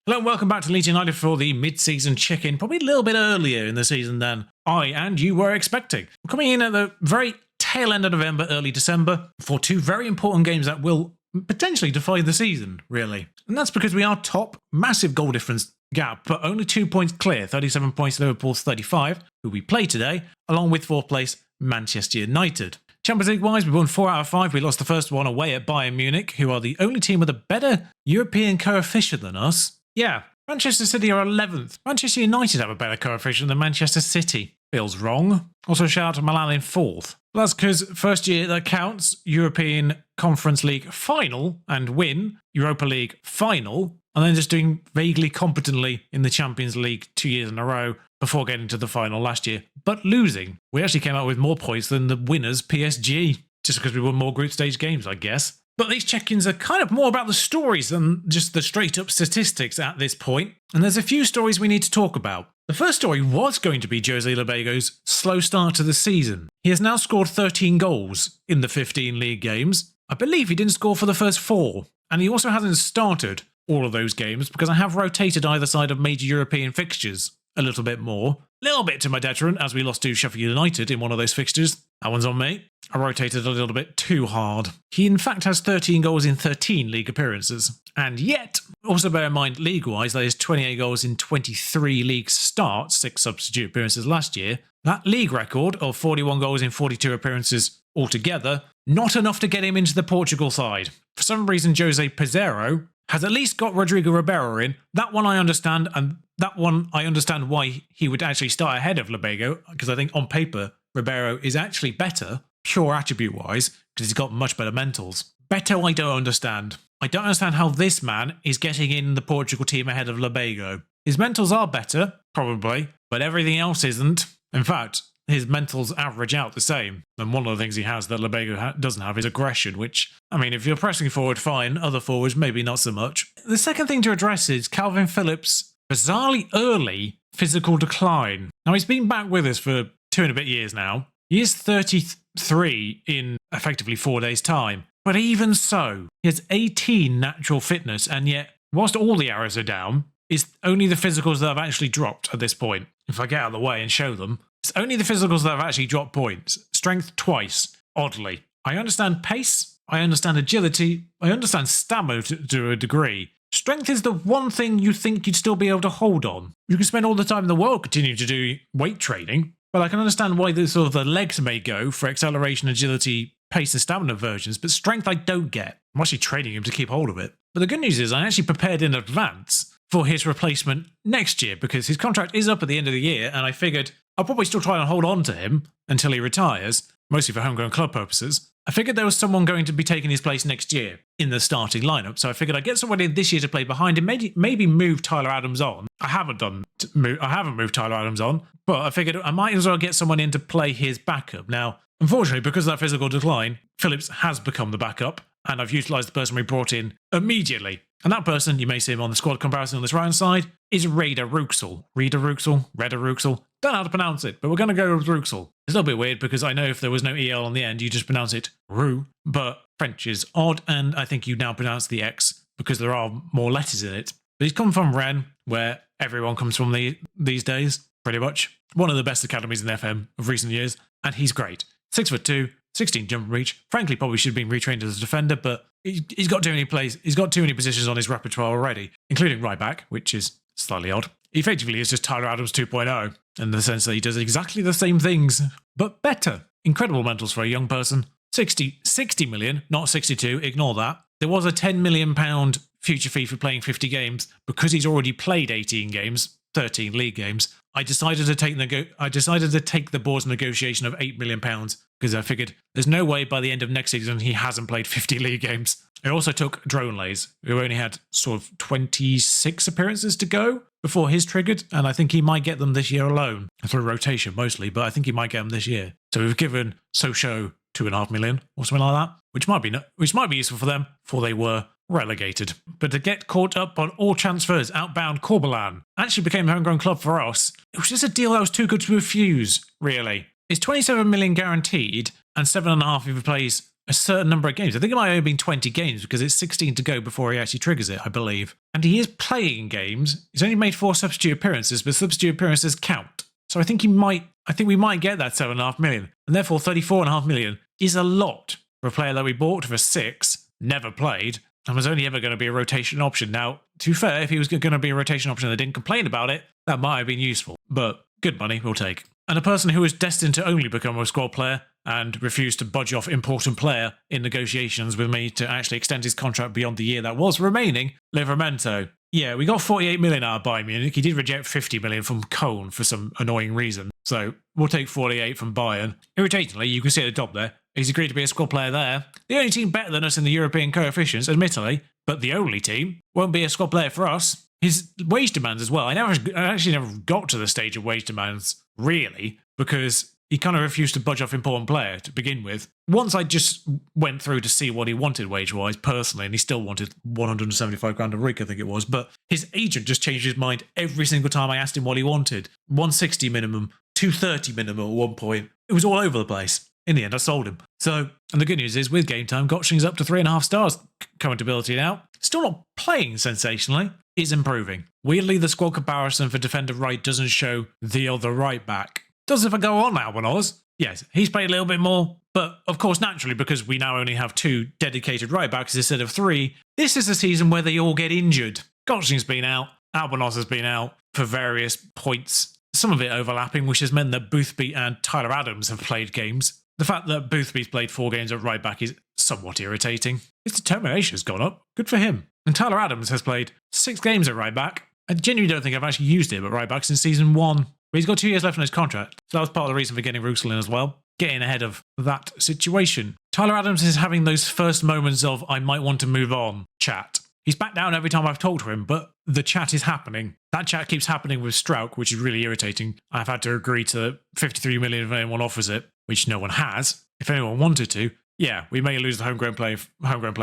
Hello and welcome back to Leeds United for the mid-season check-in, probably a little bit earlier in the season than I and you were expecting. We're coming in at the very tail end of November, early December, for two very important games that will potentially define the season, really. And that's because we are top, massive goal difference gap, but only 2 points clear, 37 points Liverpool's 35, who we play today, along with 4th place Manchester United. Champions League-wise, we won 4 out of 5. We lost the first one away at Bayern Munich, who are the only team with a better European coefficient than us. Yeah, Manchester City are 11th. Manchester United have a better coefficient than Manchester City. Feels wrong. Also, shout out to Milan in 4th. But that's because first year that counts, European Conference League final and win, Europa League final, and then just doing vaguely competently in the Champions League 2 years in a row before getting to the final last year, but losing. We actually came out with more points than the winners, PSG, just because we won more group stage games, I guess. But these check-ins are kind of more about the stories than just the straight-up statistics at this point, and there's a few stories we need to talk about. The first story was going to be Jose Labego's slow start to the season. He has now scored 13 goals in the 15 league games. I believe he didn't score for the first 4, and he also hasn't started all of those games because I have rotated either side of major European fixtures a little bit more. A little bit to my detriment as we lost to Sheffield United in one of those fixtures. That one's on me. I rotated a little bit too hard. He in fact has 13 goals in 13 league appearances. And yet, also bear in mind league-wise, that is 28 goals in 23 league starts, 6 substitute appearances last year. That league record of 41 goals in 42 appearances altogether, not enough to get him into the Portugal side. For some reason, Jose Pizarro has at least got Rodrigo Ribeiro in. That one I understand, and that one I understand why he would actually start ahead of Labego, because I think on paper, Ribeiro is actually better, pure attribute-wise, because he's got much better mentals. Beto I don't understand. I don't understand how this man is getting in the Portugal team ahead of Labego. His mentals are better, probably, but everything else isn't. In fact, his mentals average out the same. And one of the things he has that Labego doesn't have is aggression, which, I mean, if you're pressing forward, fine. Other forwards, maybe not so much. The second thing to address is Kalvin Phillip's bizarrely early physical decline. Now, he's been back with us for 2 and a bit years now. He is 33 in effectively 4 days' time. But even so, he has 18 natural fitness, and yet, whilst all the arrows are down, it's only the physicals that have actually dropped at this point. If I get out of the way and show them, it's only the physicals that have actually dropped points. Strength twice, oddly. I understand pace, I understand agility, I understand stamina to a degree. Strength is the one thing you think you'd still be able to hold on. You can spend all the time in the world continuing to do weight training, but I can understand why the sort of the legs may go for acceleration, agility, pace and stamina versions, but strength I don't get. I'm actually training him to keep hold of it. But the good news is I actually prepared in advance for his replacement next year because his contract is up at the end of the year, and I figured I'll probably still try and hold on to him until he retires, mostly for homegrown club purposes. I figured there was someone going to be taking his place next year in the starting lineup, so I figured I'd get someone in this year to play behind him, maybe move Tyler Adams on. I haven't moved Tyler Adams on, but I figured I might as well get someone in to play his backup. Now, unfortunately, because of that physical decline, Phillips has become the backup, and I've utilised the person we brought in immediately. And that person, you may see him on the squad comparison on this right-hand side, is Reda Ruxel. Reda Ruxel. Don't know how to pronounce it, but we're going to go with Ruxel. It's a little bit weird because I know if there was no EL on the end, you just pronounce it Ru, but French is odd, and I think you now pronounce the X because there are more letters in it. But he's come from Rennes, where everyone comes from these days, pretty much. One of the best academies in the FM of recent years, and he's great. 6'2", 16 jump and reach. Frankly, probably should have been retrained as a defender, but he's got too many plays. He's got too many positions on his repertoire already, including right back, which is slightly odd. Effectively, it's just Tyler Adams 2.0 in the sense that he does exactly the same things, but better. Incredible mentals for a young person. 60 million, not 62. Ignore that. There was a £10 million future fee for playing 50 games because he's already played 18 games, 13 league games. I decided to take the board's negotiation of £8 million because I figured there's no way by the end of next season he hasn't played 50 league games. It also took Drone Lays, who only had sort of 26 appearances to go before his triggered, and I think he might get them this year alone, through rotation mostly, but I think he might get them this year. So we've given Sochaux £2.5 million or something like that, which might be useful for them, for they were relegated. But to get caught up on all transfers, outbound Corbelan actually became a homegrown club for us. It was just a deal that was too good to refuse, really. It's 27 million guaranteed, and 7.5 if he plays a certain number of games. I think it might have only been 20 games because it's 16 to go before he actually triggers it, I believe. And he is playing games. He's only made 4 substitute appearances, but substitute appearances count. So I think we might get that 7.5 million. And therefore 34.5 million is a lot for a player that we bought for 6, never played, and was only ever going to be a rotation option. Now, to be fair, if he was going to be a rotation option and they didn't complain about it, that might have been useful. But good money, we'll take. And a person who was destined to only become a squad player and refused to budge off important player in negotiations with me to actually extend his contract beyond the year that was remaining, Livramento. Yeah, we got 48 million out of Bayern Munich. He did reject 50 million from Cologne for some annoying reason. So we'll take 48 from Bayern. Irritatingly, you can see at the top there, he's agreed to be a squad player there. The only team better than us in the European coefficients, admittedly, but the only team won't be a squad player for us. His wage demands as well. I actually never got to the stage of wage demands, really, because he kind of refused to budge off important player to begin with. Once I just went through to see what he wanted wage-wise personally, and he still wanted 175 grand a week, I think it was, but his agent just changed his mind every single time I asked him what he wanted. 160 minimum, 230 minimum at one point. It was all over the place. In the end, I sold him. So, and the good news is, with game time, Gotching's up to 3.5 stars current ability now. Still not playing sensationally. Is improving. Weirdly, the squad comparison for defender right doesn't show the other right back. Does if I go on Albanos? Yes, he's played a little bit more, but of course, naturally, because we now only have 2 dedicated right backs instead of 3, this is a season where they all get injured. Gotching's been out, Albanos has been out for various points, some of it overlapping, which has meant that Boothby and Tyler Adams have played games. The fact that Boothby's played 4 games at right back is somewhat irritating. His determination has gone up. Good for him. And Tyler Adams has played 6 games at right back. I genuinely don't think I've actually used him at right back since season 1. But he's got 2 years left on his contract. So that was part of the reason for getting Rusell in as well. Getting ahead of that situation. Tyler Adams is having those first moments of I might want to move on chat. He's backed down every time I've talked to him, but the chat is happening. That chat keeps happening with Strauch, which is really irritating. I've had to agree to 53 million if anyone offers it, which no one has. If anyone wanted to, yeah, we may lose the homegrown player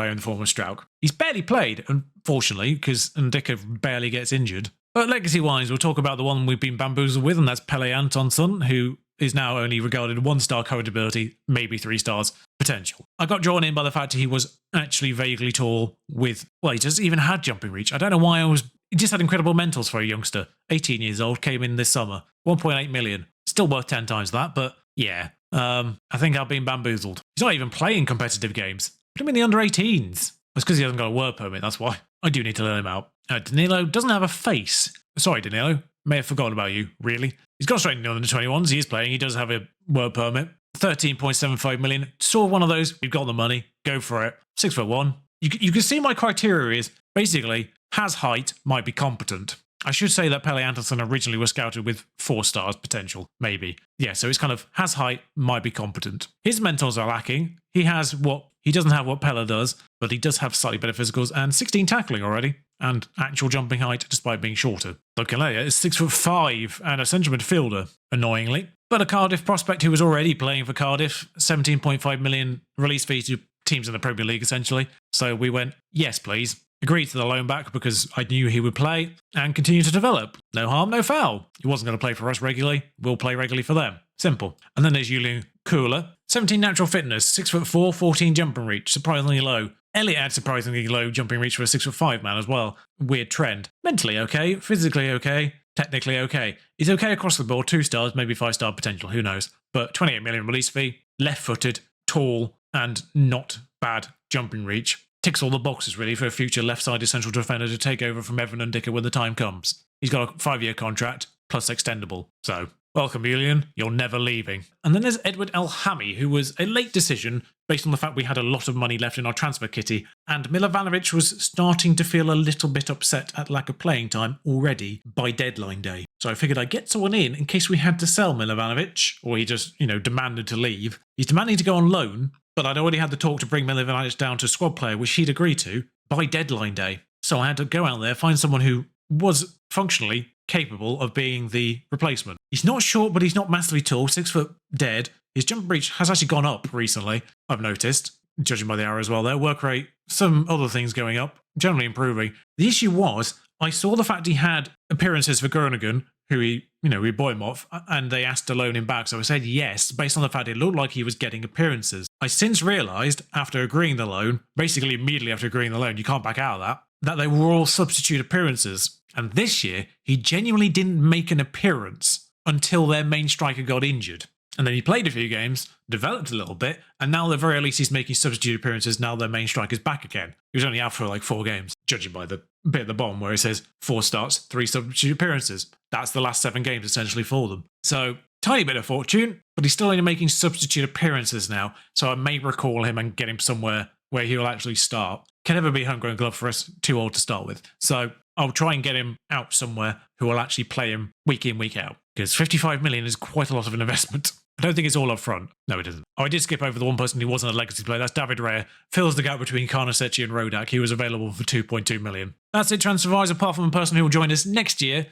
in the form of Strauch. He's barely played, unfortunately, because Ndicka barely gets injured. But legacy-wise, we'll talk about the one we've been bamboozled with, and that's Pele Antonsson, who is now only regarded 1-star current ability, maybe 3 stars potential. I got drawn in by the fact that he was actually vaguely tall with, well, he just even had jumping reach. I don't know why he just had incredible mentals for a youngster. 18 years old, came in this summer. 1.8 million. Still worth 10 times that, but yeah. I think I've been bamboozled. He's not even playing competitive games. Put him in the under-18s. It's because he hasn't got a work permit, that's why. I do need to learn him out. Danilo doesn't have a face. Sorry, Danilo. May have forgotten about you, really. He's got straight in the under-21s. He is playing. He does have a work permit. 13.75 million. Saw one of those. We've got the money. Go for it. 6'1". You can see my criteria is basically has height, might be competent. I should say that Pele Antonsson originally was scouted with 4 stars potential, maybe. Yeah, so it's kind of has height, might be competent. His mentals are lacking. He doesn't have what Pele does, but he does have slightly better physicals and 16 tackling already, and actual jumping height despite being shorter. Lokalea is 6'5" and a central midfielder, annoyingly. But a Cardiff prospect who was already playing for Cardiff, 17.5 million release fee to teams in the Premier League essentially. So we went, yes please. Agreed to the loan back because I knew he would play and continue to develop. No harm, no foul. He wasn't going to play for us regularly. We'll play regularly for them. Simple. And then there's Julian Kula. 17 natural fitness, 6'4", 14 jumping reach, surprisingly low. Elliot had surprisingly low jumping reach for a 6'5" man as well. Weird trend. Mentally okay, physically okay, technically okay. He's okay across the board, 2 stars, maybe 5-star potential, who knows. But 28 million release fee, left-footed, tall, and not bad jumping reach. Ticks all the boxes, really, for a future left-sided central defender to take over from Evan Ndicka when the time comes. He's got a 5-year contract, plus extendable. So, welcome, Julian. You're never leaving. And then there's Edward Elhami, who was a late decision based on the fact we had a lot of money left in our transfer kitty, and Milovanovic was starting to feel a little bit upset at lack of playing time already by deadline day. So I figured I'd get someone in case we had to sell Milovanovic, or he just, demanded to leave. He's demanding to go on loan, but I'd already had the talk to bring Milovanovic down to squad player, which he'd agreed to, by deadline day. So I had to go out there, find someone who was functionally capable of being the replacement. He's not short, but he's not massively tall, 6 foot dead. His jump reach has actually gone up recently, I've noticed, judging by the arrow as well there. Work rate, some other things going up, generally improving. The issue was, I saw the fact he had appearances for Groningen, who he we bought him off and they asked to loan him back. So I said yes, based on the fact it looked like he was getting appearances. I since realised, after agreeing the loan, basically immediately after agreeing the loan, you can't back out of that they were all substitute appearances. And this year, he genuinely didn't make an appearance until their main striker got injured. And then he played a few games, developed a little bit, and now at the very least he's making substitute appearances now their main striker's back again. He was only out for like 4 games, judging by the bit at the bottom where it says 4 starts, 3 substitute appearances. That's the last 7 games essentially for them. So, tiny bit of fortune, but he's still only making substitute appearances now, so I may recall him and get him somewhere where he'll actually start. Can never be a homegrown club for us, too old to start with. So I'll try and get him out somewhere who will actually play him week in, week out. Because 55 million is quite a lot of an investment. I don't think it's all up front. No, it isn't. Oh, I did skip over the one person who wasn't a legacy player. That's David Raya. Fills the gap between Karnaseci and Rodak. He was available for 2.2 million. That's it, transfer-wise, apart from a person who will join us next year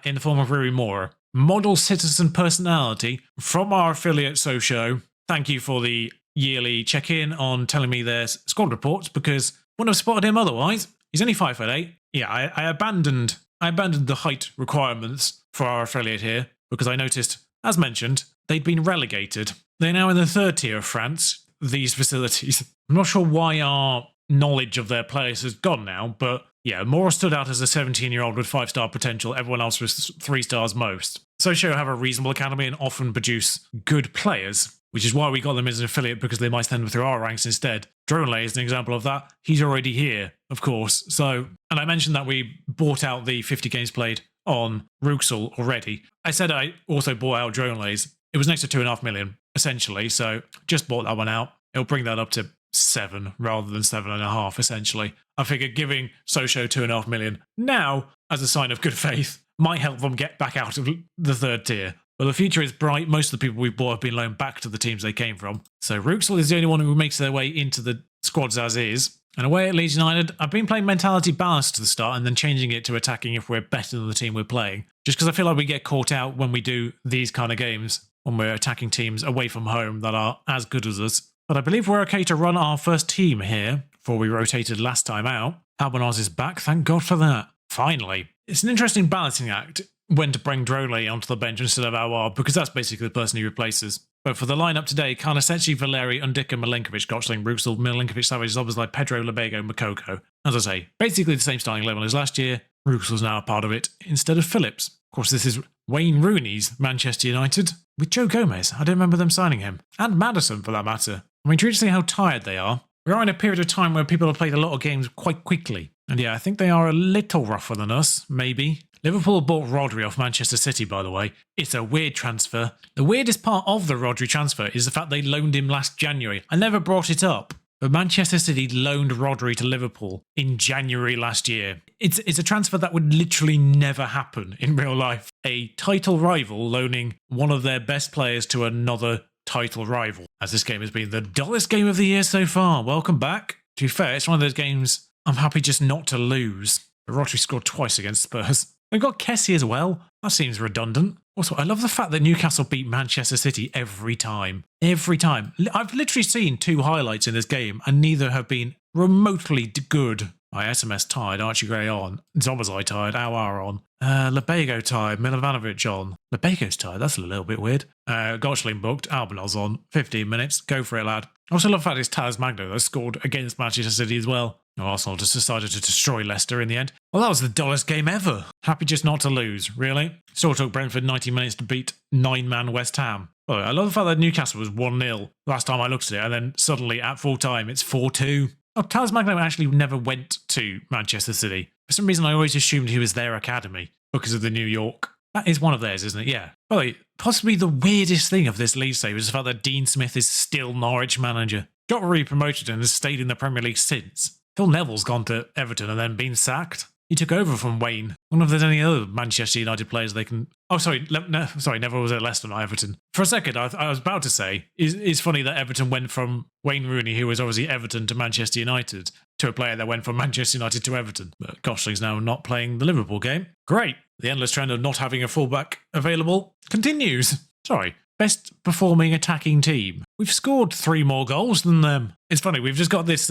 in the form of Rui Mora. Model citizen personality from our affiliate Socio. Thank you for the yearly check-in on telling me their squad reports, because wouldn't have spotted him otherwise. He's only 5'8". Yeah, I abandoned the height requirements for our affiliate here because I noticed, as mentioned, they'd been relegated. They're now in the 3rd tier of France, these facilities. I'm not sure why our knowledge of their players has gone now, but yeah, Mora stood out as a 17-year-old with 5-star potential. Everyone else was 3 stars most. Socio have a reasonable academy and often produce good players, which is why we got them as an affiliate, because they might send them through our ranks instead. Dronelay is an example of that. He's already here, of course. So, and I mentioned that we bought out the 50 games played on Ruxel already. I said I also bought out Dronelay's. It was next to 2.5 million, essentially. So just bought that one out. It'll bring that up to 7 rather than 7.5, essentially. I figured giving Socio 2.5 million now, as a sign of good faith, might help them get back out of the 3rd tier. Well, the future is bright. Most of the people we bought have been loaned back to the teams they came from. So Ruxel is the only one who makes their way into the squads as is. And away at Leeds United, I've been playing mentality balanced to the start and then changing it to attacking if we're better than the team we're playing. Just because I feel like we get caught out when we do these kind of games, when we're attacking teams away from home that are as good as us. But I believe we're okay to run our first team here before we rotated last time out. Albanaz is back, thank God for that. Finally. It's an interesting balancing act when to bring Dronelay onto the bench instead of Awar, because that's basically the person he replaces. But for the lineup today, Karnaseci, Valeri, Undika, Milenkovic, Gotchling, Ruxel, Milenkovic, Savage, Zobazlai, Pedro, Labego, Makoko. As I say, basically the same starting level as last year. Ruxel's now a part of it instead of Phillip's. Of course, this is Wayne Rooney's Manchester United with Joe Gomez. I don't remember them signing him. And Maddison, for that matter. I'm intrigued to see how tired they are. We are in a period of time where people have played a lot of games quite quickly. And yeah, I think they are a little rougher than us, maybe. Liverpool bought Rodri off Manchester City, by the way. It's a weird transfer. The weirdest part of the Rodri transfer is the fact they loaned him last January. I never brought it up, but Manchester City loaned Rodri to Liverpool in January last year. It's a transfer that would literally never happen in real life. A title rival loaning one of their best players to another title rival. As this game has been the dullest game of the year so far. Welcome back. To be fair, it's one of those games I'm happy just not to lose. But Rodri scored twice against Spurs. We've got Kessie as well. That seems redundant. Also, I love the fact that Newcastle beat Manchester City every time. Every time. I've literally seen 2 highlights in this game, and neither have been remotely good. My SMS tired, Archie Gray on. Zomazai tired, Awar on. Labego tired, Milovanovic on. Labego's tired, that's a little bit weird. Gotchling booked, Albanel's on. 15 minutes, go for it, lad. I also love the fact it's Talas Magno that scored against Manchester City as well. Arsenal just decided to destroy Leicester in the end. Well, that was the dullest game ever. Happy just not to lose, really. Still took Brentford 90 minutes to beat 9-man West Ham. Well, I love the fact that Newcastle was 1-0 last time I looked at it, and then suddenly at full time it's 4-2. Oh, Talas Magno actually never went to Manchester City. For some reason I always assumed he was their academy because of the New York. That is one of theirs, isn't it? Yeah. Well, possibly the weirdest thing of this league save is the fact that Dean Smith is still Norwich manager. Got re-promoted and has stayed in the Premier League since. Phil Neville's gone to Everton and then been sacked. He took over from Wayne. I wonder if there's any other Manchester United players they can... Oh, sorry. Neville was at Leicester, not Everton. For a second, I was about to say, it's funny that Everton went from Wayne Rooney, who was obviously Everton, to Manchester United, to a player that went from Manchester United to Everton. But Goshling's now not playing the Liverpool game. Great. The endless trend of not having a fullback available continues. Sorry. Best performing attacking team. We've scored 3 more goals than them. It's funny, we've just got this...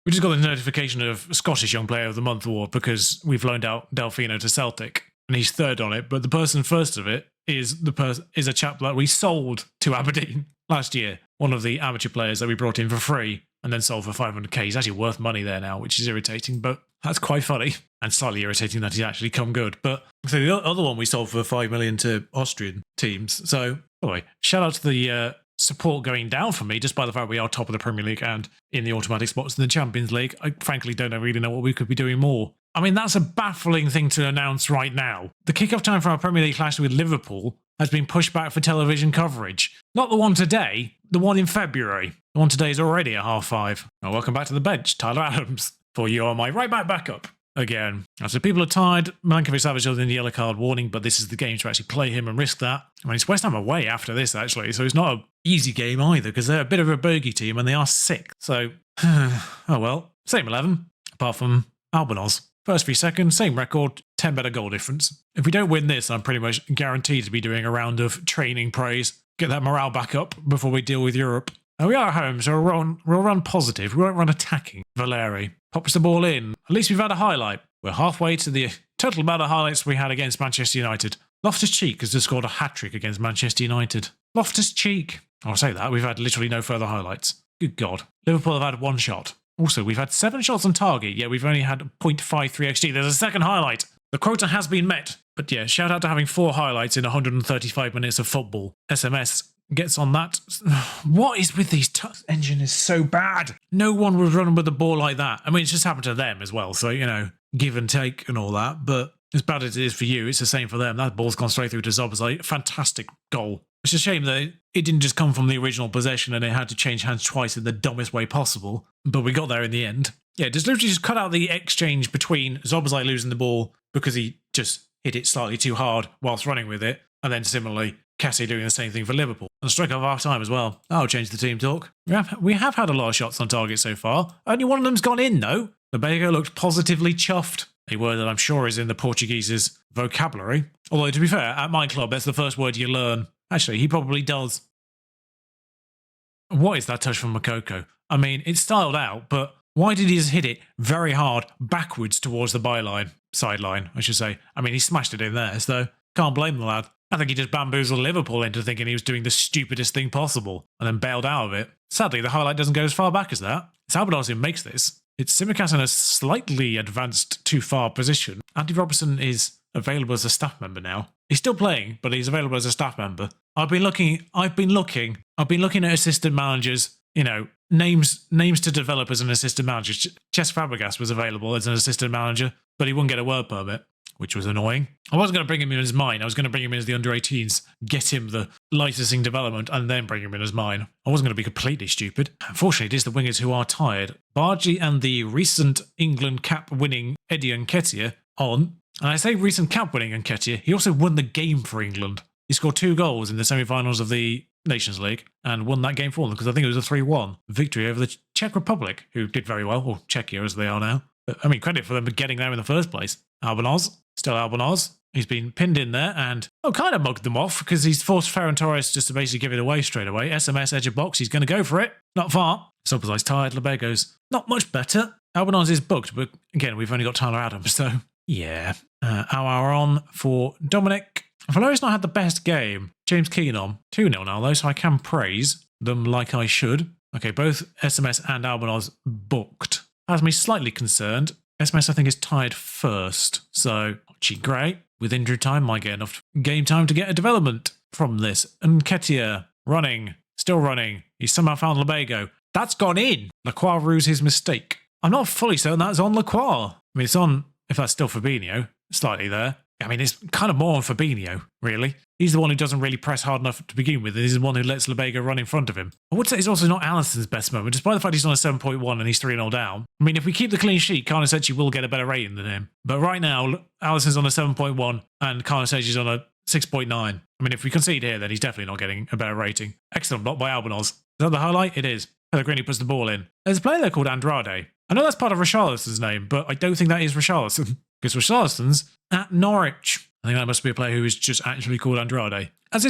We just got the notification of Scottish Young Player of the Month award because we've loaned out Delfino to Celtic. and he's third on it, but the person first of it is a chap that we sold to Aberdeen last year. One of the amateur players that we brought in for free and then sold for 500k. He's actually worth money there now, which is irritating, but that's quite funny and slightly irritating that he's actually come good. But so the other one we sold for 5 million to Austrian teams. So anyway, shout out to the support going down for me, despite the fact we are top of the Premier League and in the automatic spots in the Champions League. I frankly don't really know what we could be doing more. I mean, that's a baffling thing to announce right now. The kickoff time for our Premier League clash with Liverpool has been pushed back for television coverage. Not the one today, the one in February. The one today is already at 5:30. Well, welcome back to the bench, Tyler Adams, for you are my right back backup again. So people are tired. Milankovic-Savic in the yellow card warning, but this is the game to actually play him and risk that. I mean, it's West Ham away after this, actually, so it's not an easy game either, because they're a bit of a bogey team and they are sick. So, oh well, same 11, apart from Albanos. First 3 seconds, same record, 10 better goal difference. If we don't win this, I'm pretty much guaranteed to be doing a round of training praise, get that morale back up before we deal with Europe. And we are at home, so we'll run positive. We won't run attacking. Valeri pops the ball in. At least we've had a highlight. We're halfway to the total amount of highlights we had against Manchester United. Loftus-Cheek has just scored a hat-trick against Manchester United. Loftus-Cheek. I'll say that. We've had literally no further highlights. Good God. Liverpool have had one shot. Also, we've had 7 shots on target, yet we've only had 0.53 XG. There's a second highlight. The quota has been met. But yeah, shout out to having 4 highlights in 135 minutes of football. SMS gets on that. What is with these? Engine is so bad. No one would run with the ball like that. I mean, it's just happened to them as well. So, you know, give and take and all that. But as bad as it is for you, it's the same for them. That ball's gone straight through to Szoboszlai. Fantastic goal. It's a shame that it didn't just come from the original possession and it had to change hands twice in the dumbest way possible. But we got there in the end. Yeah, just literally just cut out the exchange between Szoboszlai losing the ball because he just hit it slightly too hard whilst running with it. And then similarly, Cassie doing the same thing for Liverpool. And strike of half time as well. That'll change the team talk. We have had a lot of shots on target so far. Only one of them's gone in though. Labego looked positively chuffed. A word that I'm sure is in the Portuguese's vocabulary. Although, to be fair, at my club, that's the first word you learn. Actually, he probably does. What is that touch from Makoko? I mean, it's styled out, but why did he just hit it very hard backwards towards the byline? Sideline, I should say. I mean, he smashed it in there, so can't blame the lad. I think he just bamboozled Liverpool into thinking he was doing the stupidest thing possible and then bailed out of it. Sadly, the highlight doesn't go as far back as that. It's Albanos who makes this. It's Tsimikas in a slightly advanced too far position. Andy Robertson is available as a staff member now. He's still playing, but he's available as a staff member. I've been looking at assistant managers, you know, names to develop as an assistant manager. Cesc Fabregas was available as an assistant manager, but he wouldn't get a work permit, which was annoying. I wasn't going to bring him in as mine. I was going to bring him in as the under-18s, get him the licensing development, and then bring him in as mine. I wasn't going to be completely stupid. Unfortunately, it is the wingers who are tired. Bargy and the recent England cap-winning Eddie Nketiah on. And I say recent cap-winning Nketiah, he also won the game for England. He scored 2 goals in the semi-finals of the Nations League and won that game for them because I think it was a 3-1 victory over the Czech Republic, who did very well, or Czechia as they are now. But, I mean, credit for them getting there in the first place. Albanos, still Albanos. He's been pinned in there and, kind of mugged them off because he's forced Ferran Torres just to basically give it away straight away. SMS edge of box, he's going to go for it. Not far. Szoboszlai's tired, Labego's not much better. Albanos is booked, but again, we've only got Tyler Adams, so yeah. Hour on for Dominic. Valeri's not had the best game. James Keenan, 2-0 now though, so I can praise them like I should. Okay, both SMS and Albanos booked. Has me slightly concerned. SMS, I think, is tied first, so not great. With injury time, might get enough game time to get a development from this. And Nketiah, running, still running. He's somehow found Labego. That's gone in. Lacroix rues his mistake. I'm not fully certain that's on Lacroix. I mean, it's on, if that's still Fabinho, slightly there. I mean, it's kind of more on Fabinho, really. He's the one who doesn't really press hard enough to begin with, and he's the one who lets Labego run in front of him. I would say it's also not Alisson's best moment, despite the fact he's on a 7.1 and he's 3-0 down. I mean, if we keep the clean sheet, Karnaseci will get a better rating than him. But right now, Alisson's on a 7.1 and Karnaseci's on a 6.9. I mean, if we concede here, then he's definitely not getting a better rating. Excellent block by Albanos. Is that the highlight? It is. Pellegrini puts the ball in. There's a player there called Andrade. I know that's part of Richarlison's name, but I don't think that is Richarlison. Because Richarlison's at Norwich. I think that must be a player who is just actually called Andrade. As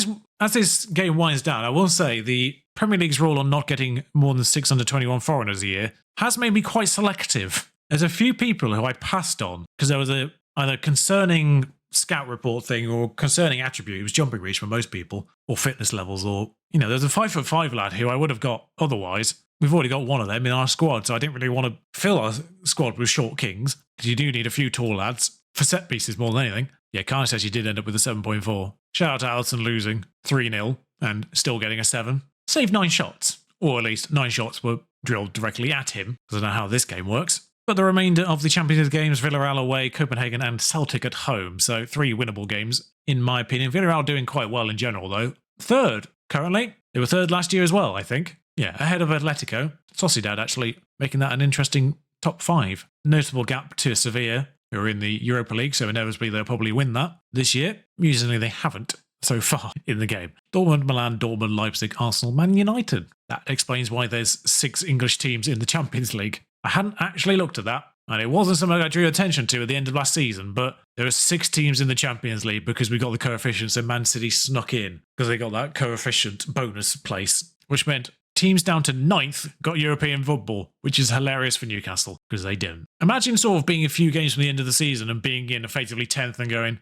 this game winds down, I will say the Premier League's rule on not getting more than 6 under-21 foreigners a year has made me quite selective. There's a few people who I passed on because there was either concerning scout report thing or concerning attribute. It was jumping reach for most people, or fitness levels, or, there's a 5'5" lad who I would have got otherwise. We've already got one of them in our squad, so I didn't really want to fill our squad with short kings, because you do need a few tall lads for set pieces more than anything. Yeah, Kai says you did end up with a 7.4. Shout out to Allison losing 3-0 and still getting a 7. Saved 9 shots, or at least 9 shots were drilled directly at him. I don't know how this game works. But the remainder of the Champions League games, Villarreal away, Copenhagen and Celtic at home. So 3 winnable games, in my opinion. Villarreal doing quite well in general, though. Third, currently. They were third last year as well, I think. Yeah, ahead of Atletico. Sociedad actually making that an interesting top 5. Notable gap to Sevilla, who are in the Europa League, so inevitably they'll probably win that this year. Usually they haven't so far in the game. Dortmund, Milan, Dortmund, Leipzig, Arsenal, Man United. That explains why there's 6 English teams in the Champions League. I hadn't actually looked at that, and it wasn't something I drew attention to at the end of last season, but there are 6 teams in the Champions League because we got the coefficients and Man City snuck in because they got that coefficient bonus place, which meant teams down to 9th got European football, which is hilarious for Newcastle because they didn't. Imagine sort of being a few games from the end of the season and being in effectively 10th and going,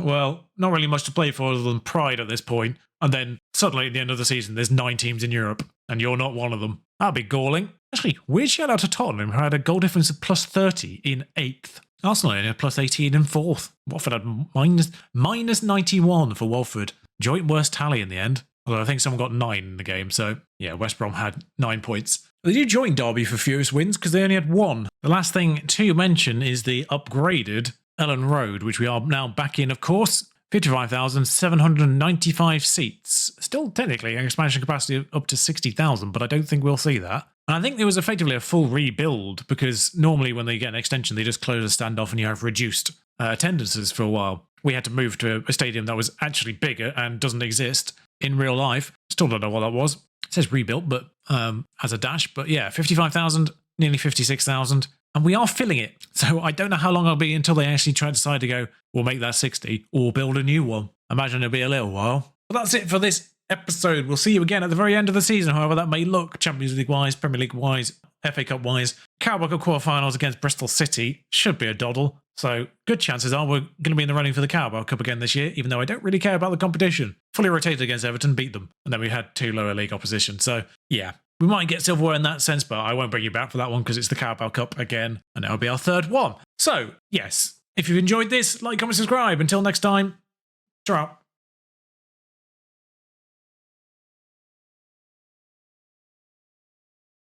well, not really much to play for other than pride at this point. And then suddenly at the end of the season, there's 9 teams in Europe and you're not one of them. That'd be galling. Actually, weird shout out to Tottenham, who had a goal difference of plus 30 in 8th. Arsenal had plus 18 in 4th. Watford had minus 91 for Watford. Joint worst tally in the end. Although I think someone got 9 in the game, so yeah, West Brom had 9 points. They do join Derby for fewest wins because they only had 1. The last thing to mention is the upgraded Elland Road, which we are now back in, of course. 55,795 seats. Still technically an expansion capacity of up to 60,000, but I don't think we'll see that. And I think there was effectively a full rebuild because normally when they get an extension, they just close a standoff and you have reduced attendances for a while. We had to move to a stadium that was actually bigger and doesn't exist in real life. Still don't know what that was. It says rebuilt, but as a dash. But yeah, 55,000, nearly 56,000. And we are filling it. So I don't know how long I'll be until they actually decide to go, we'll make that 60 or build a new one. I imagine it'll be a little while. But that's it for this episode. We'll see you again at the very end of the season, however that may look, Champions League-wise, Premier League-wise, FA Cup-wise. Carabao Cup quarterfinals against Bristol City should be a doddle. So good chances are we're going to be in the running for the Carabao Cup again this year, even though I don't really care about the competition. Fully rotated against Everton, beat them. And then we had 2 lower league opposition. So yeah, we might get silverware in that sense, but I won't bring you back for that one because it's the Carabao Cup again. And it'll be our 3rd one. So yes, if you've enjoyed this, like, comment, subscribe. Until next time, ciao.